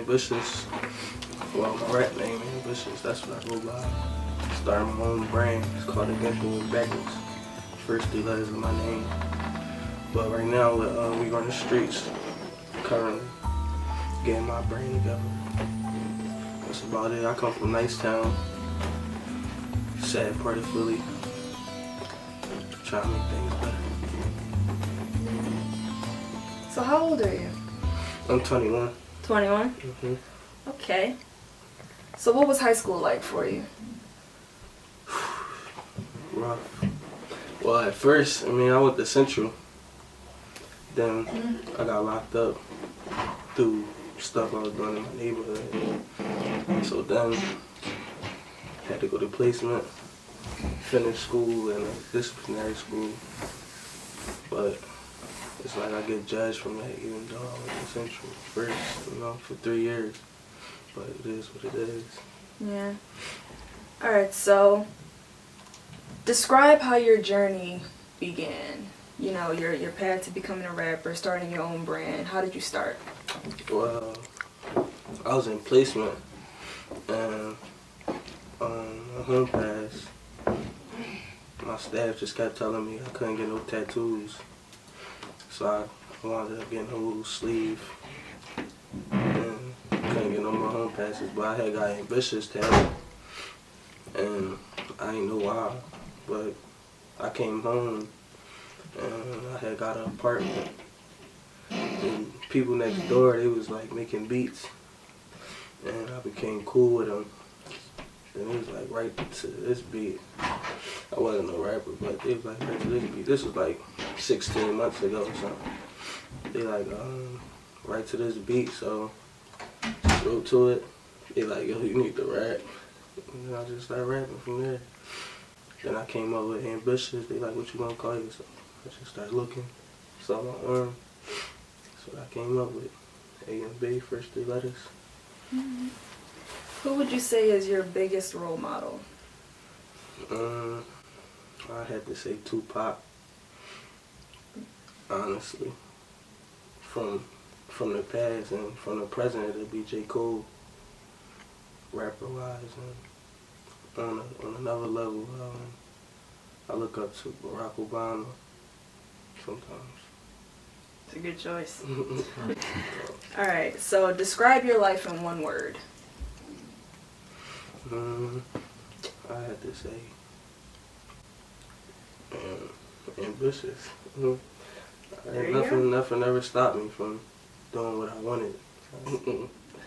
Ambitious. Well, my rap name Ambitious. That's what I go by. Starting my own brand. It's called Against the Wind Backwards. First 3 letters of my name. But right now, we run the streets. Currently getting my brain together. That's about it. I come from Nicetown, sad part of Philly. Trying to make things better. So how old are you? I'm 21. 21? Mm-hmm. Okay. So what was high school like for you? Rough. Well, at first, I went to Central. Then I got locked up through stuff I was doing in my neighborhood. So then had to go to placement, finish school in a disciplinary school. But it's like I get judged from that even though I went to Central first, for 3 years. But it is what it is. Yeah. Alright, so describe how your journey began. Your path to becoming a rapper, starting your own brand. How did you start? Well, I was in placement and on home pass, my staff just kept telling me I couldn't get no tattoos. So I wound up getting a little sleeve and couldn't get no more home passes. But I had got Ambitious tattoo and I didn't know why. But I came home and I had got an apartment. And people next door, they was like making beats. And I became cool with them. And it was like right to this beat. I wasn't no rapper, but they was like right to this beat. This was like 16 months ago or something. They like, right to this beat, so wrote to it. They like, yo, you need to rap. And I just started rapping from there. Then I came up with Ambitious. They like, what you gonna call yourself? I just started looking, saw my arm. So I came up with A and B, first 3 letters. Mm-hmm. Who would you say is your biggest role model? I had to say Tupac. Honestly, from the past and from the present, it'll be J. Cole. Rapper-wise, and on another level, I look up to Barack Obama sometimes. It's a good choice. Alright, so describe your life in one word. I had to say ambitious. Nothing ever stopped me from doing what I wanted.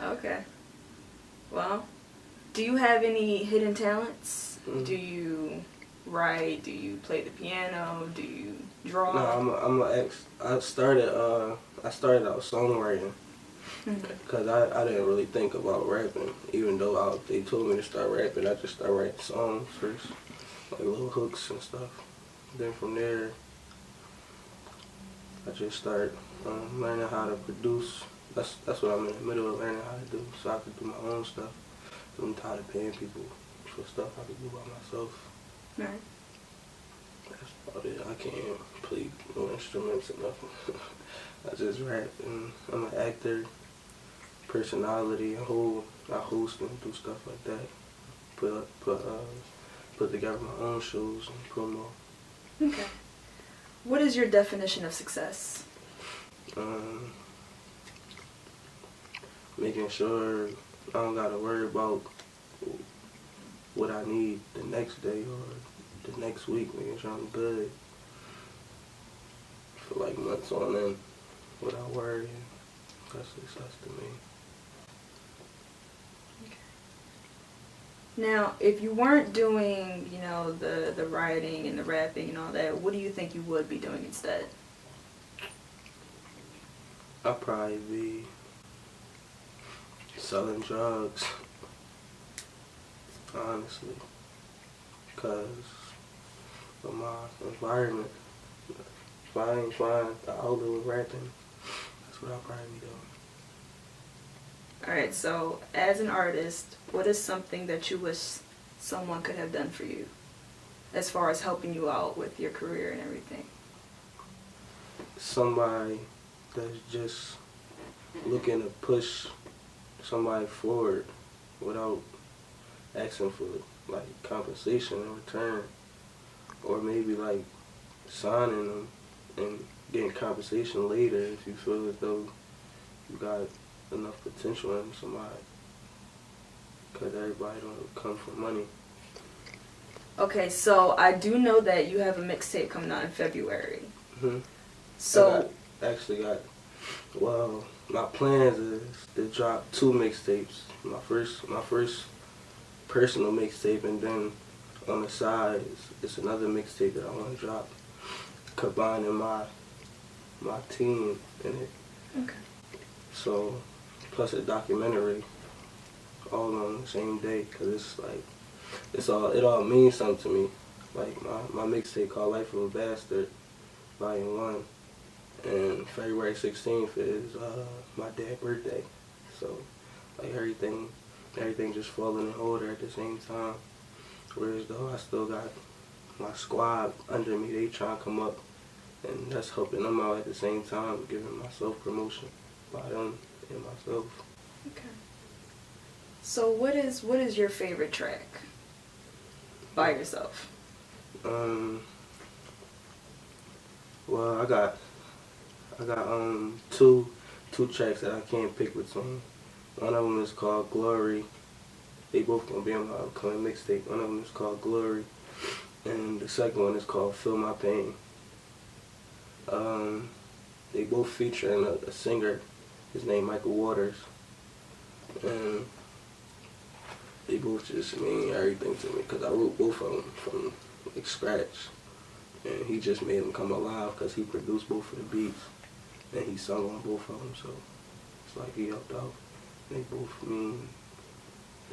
Okay. Well, do you have any hidden talents? Mm-hmm. Do you write? Do you play the piano? Do you draw? No, I started out songwriting because I didn't really think about rapping. Even though they told me to start rapping, I just started writing songs first, like little hooks and stuff. Then from there, I just started learning how to produce. That's what I'm in the middle of learning how to do, so I can do my own stuff. So I'm tired of paying people for stuff I can do by myself. Right. That's about it. I can't play no instruments or nothing. I just rap, and I'm an actor, personality, I host and do stuff like that. Put together my own shows and promo. Okay. What is your definition of success? Making sure I don't gotta worry about what I need the next day or the next week, making sure I'm good for like months on end without worrying. That's success to me. Okay. Now, if you weren't doing, the writing and the rapping and all that, what do you think you would be doing instead? I'd probably be selling drugs, honestly, because of my environment. If I ain't find the outlet with rapping, that's what I'll probably be doing. Alright, so as an artist, what is something that you wish someone could have done for you as far as helping you out with your career and everything? Somebody that's just looking to push somebody forward without asking for like compensation in return, or maybe like signing them and getting compensation later if you feel as though you got enough potential in somebody. Because everybody don't come for money. Okay, so I do know that you have a mixtape coming out in February. Mm-hmm. So Well, my plans is to drop 2 mixtapes. My first personal mixtape, and then on the side it's another mixtape that I want to drop, combining my team in it. okay. So plus a documentary, all on the same day, cause it's like it all means something to me. Like my mixtape called Life of a Bastard, Volume 1. And February 16th is my dad's birthday. So like everything just falling in order at the same time. Whereas though I still got my squad under me, they trying to come up, and that's helping them out at the same time, giving myself promotion by them and myself. Okay. So what is your favorite track by yourself? Well, I got two tracks that I can't pick between. One of them is called Glory. They both gonna be on my upcoming mixtape. One of them is called Glory, and the second one is called Feel My Pain. They both featuring a singer. His name Michael Waters, and they both just mean everything to me because I wrote both of them from like scratch, and he just made them come alive because he produced both of the beats and he sung on both of them. So it's like he helped out. They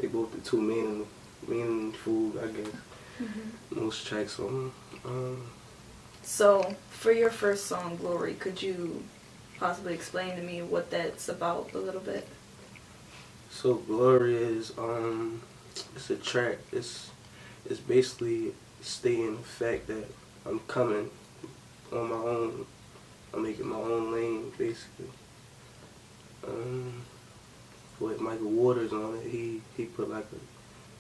both the two meaningful, I guess. Mm-hmm. Most tracks on. So for your first song, Glory, could you possibly explain to me what that's about a little bit? So Glory is it's a track. It's basically stating the fact that I'm coming on my own. I'm making my own lane, basically. With Michael Waters on it, he put like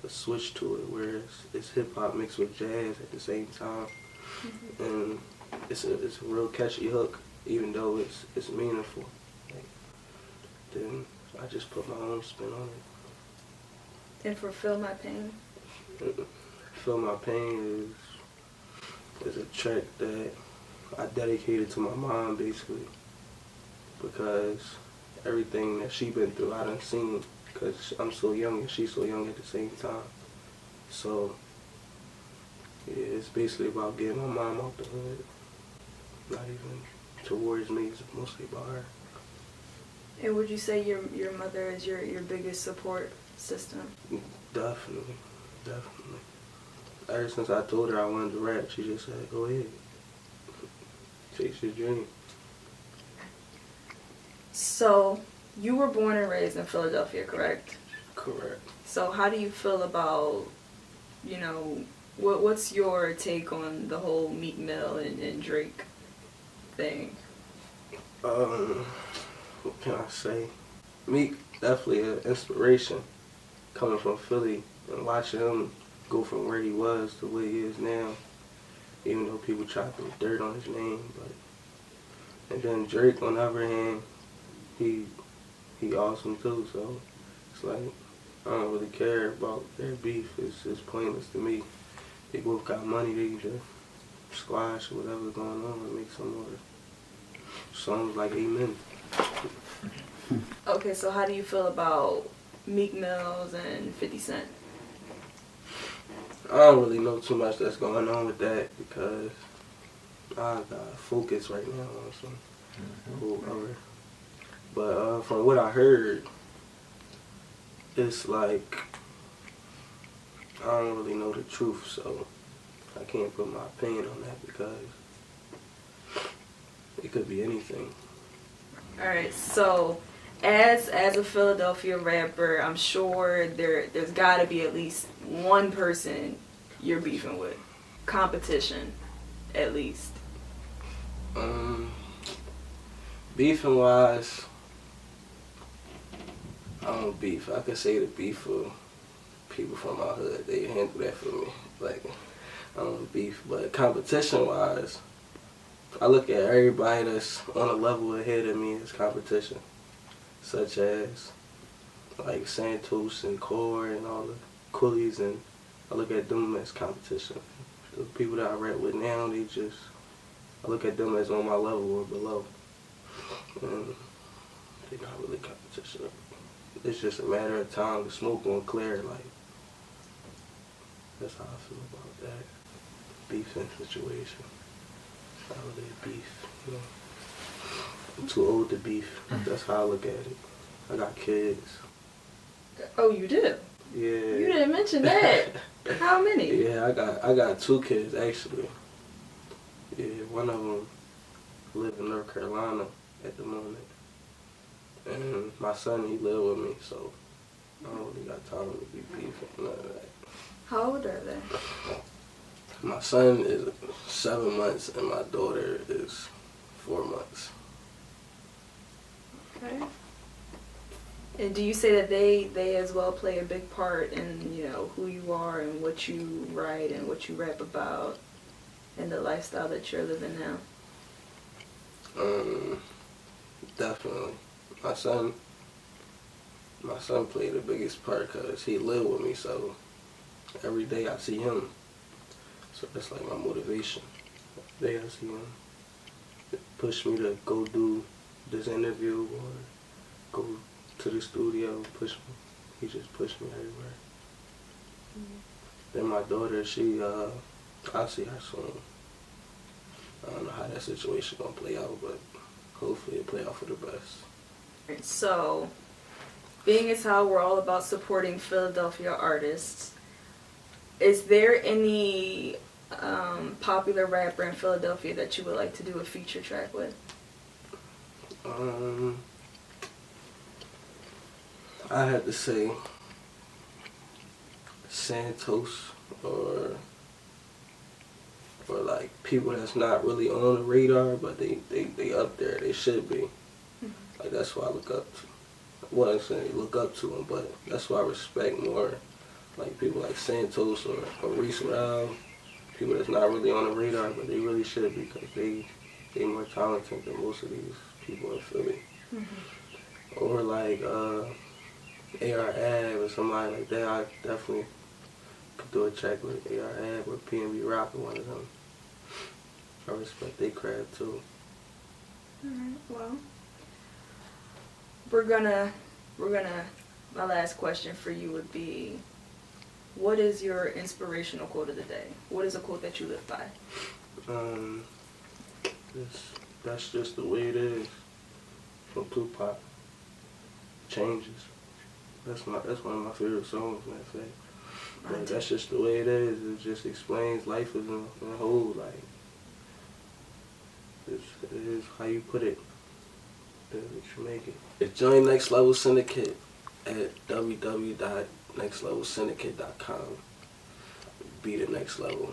a switch to it, where it's hip hop mixed with jazz at the same time, mm-hmm. And it's a real catchy hook, even though it's meaningful. Like, then I just put my own spin on it. And for Feel My Pain? Feel My Pain is a track that I dedicated to my mom, basically, because everything that she been through I done seen, because I'm so young and she's so young at the same time. So yeah, it's basically about getting my mom out the hood. Not even towards me, it's mostly about her. And would you say your mother is your biggest support system? Definitely. Ever since I told her I wanted to rap, she just said, go ahead. Chase your dream. So, you were born and raised in Philadelphia, correct? Correct. So how do you feel about, what's your take on the whole Meek Mill and Drake thing? What can I say? Meek, definitely an inspiration, coming from Philly and watching him go from where he was to where he is now, even though people try to throw dirt on his name. But and then Drake, on the other hand, he awesome too. So it's like I don't really care about their beef. It's pointless to me. They both got money. They can just squash whatever's going on and make some more songs like Amen. Okay, so how do you feel about Meek Mills and 50 Cent? I don't really know too much that's going on with that because I got focus right now on some cool other. But from what I heard, it's like I don't really know the truth, so I can't put my opinion on that because it could be anything. Alright, so as a Philadelphia rapper, I'm sure there's gotta be at least one person you're beefing with. Competition, at least. Beefing wise, I don't beef. I could say the beef for people from my hood. They handle that for me. Like, I don't beef. But competition-wise, I look at everybody that's on a level ahead of me as competition. Such as, like, Santos and Core and all the coolies, and I look at them as competition. The people that I rap with now, I look at them as on my level or below. And they're not really competition. It's just a matter of time. The smoke gonna clear. Like, that's how I feel about that beefing situation. Not really a beef, you know. I'm too old to beef. That's how I look at it. I got kids. Oh, you do? Yeah. You didn't mention that. How many? Yeah, I got 2 kids actually. Yeah, one of them live in North Carolina at the moment, and my son, he live with me, so I don't really got time to be beefing, none of that. How old are they? My son is 7 months and my daughter is 4 months. Okay. And do you say that they as well play a big part in, you know, who you are and what you write and what you rap about and the lifestyle that you're living now? Definitely. My son played the biggest part because he lived with me, so every day I see him. So that's like my motivation. Every day I see him. It pushed me to go do this interview or go to the studio, push me. He just pushed me everywhere. Then my daughter, I'll see her soon. I don't know how that situation gonna play out, but hopefully it'll play out for the best. So, being as how we're all about supporting Philadelphia artists, is there any popular rapper in Philadelphia that you would like to do a feature track with? I had to say Santos or like people that's not really on the radar, but they up there. They should be. Like, that's who I look up to. Well, I'm saying look up to them, but that's why I respect more. Like people like Santos or Reese Rao, people that's not really on the radar, but they really should be because they more talented than most of these people in Philly. Or like AR Ab or somebody like that. I definitely could do a track with AR Ab or PNB Rock or one of them. I respect their craft too. Alright, well, we're gonna, my last question for you would be, what is your inspirational quote of the day? What is a quote that you live by? That's just the way it is. From Tupac. Changes. That's one of my favorite songs, matter of fact. But that's just the way it is. It just explains life as a whole. Like, it is how you put it. That's what you make it. Join Next Level Syndicate at www.nextlevelsyndicate.com. Be the next level.